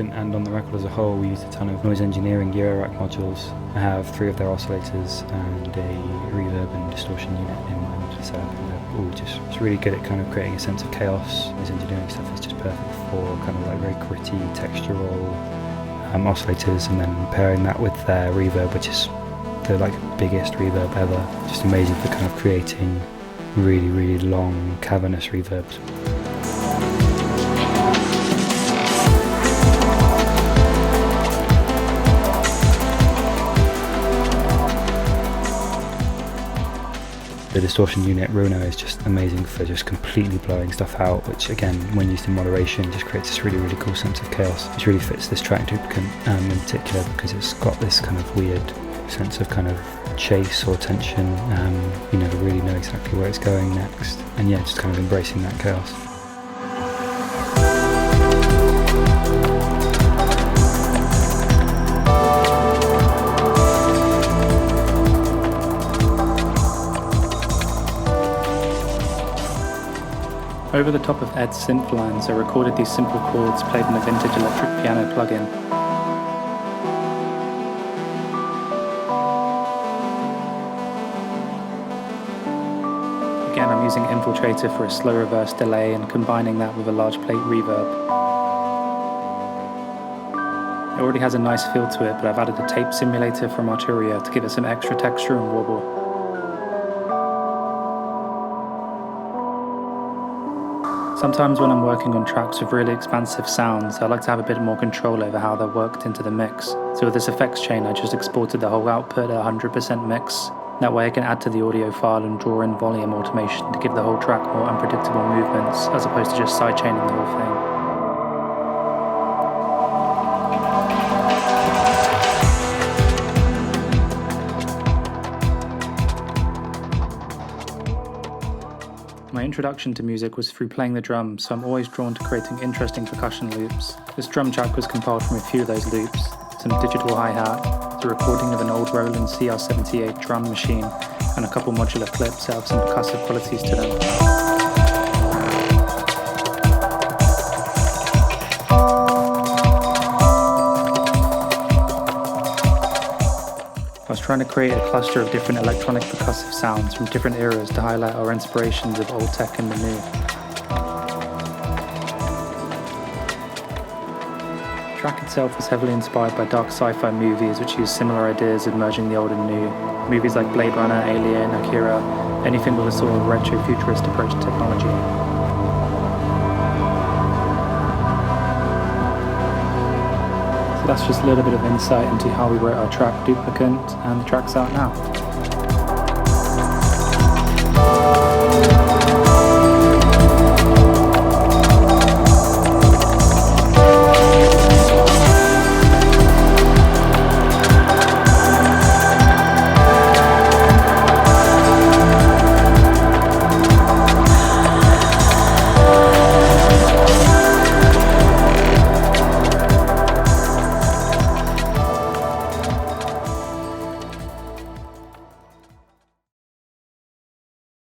Duplicant and on the record as a whole, we used a ton of noise engineering Eurorack modules. I have 3 of their oscillators and a reverb and distortion unit in mind set up, and they're all just it's really good at kind of creating a sense of chaos. Noise engineering stuff is just perfect for kind of like very gritty, textural oscillators, and then pairing that with their reverb, which is the like biggest reverb ever. Just amazing for kind of creating really, really long, cavernous reverbs. The distortion unit, Runa, is just amazing for just completely blowing stuff out, which again, when used in moderation, just creates this really, really cool sense of chaos, which really fits this track Duplicant in particular, because it's got this kind of weird sense of kind of chase or tension. You never really know exactly where it's going next, and yeah, just kind of embracing that chaos. Over the top of Ed's synth lines, I recorded these simple chords played in a vintage electric piano plugin. Again, I'm using Infiltrator for a slow reverse delay and combining that with a large plate reverb. It already has a nice feel to it, but I've added a tape simulator from Arturia to give it some extra texture and wobble. Sometimes when I'm working on tracks with really expansive sounds, I like to have a bit more control over how they're worked into the mix. So with this effects chain, I just exported the whole output at 100% mix. That way I can add to the audio file and draw in volume automation to give the whole track more unpredictable movements, as opposed to just sidechaining the whole thing. My introduction to music was through playing the drums, so I'm always drawn to creating interesting percussion loops. This drum track was compiled from a few of those loops, some digital hi-hat, the recording of an old Roland CR78 drum machine, and a couple modular clips that have some percussive qualities to them. I was trying to create a cluster of different electronic percussive sounds from different eras to highlight our inspirations of old tech and the new. The track itself was heavily inspired by dark sci-fi movies which use similar ideas of merging the old and new. Movies like Blade Runner, Alien, Akira, anything with a sort of retro-futurist approach to technology. So that's just a little bit of insight into how we wrote our track Duplicant, and the track's out now.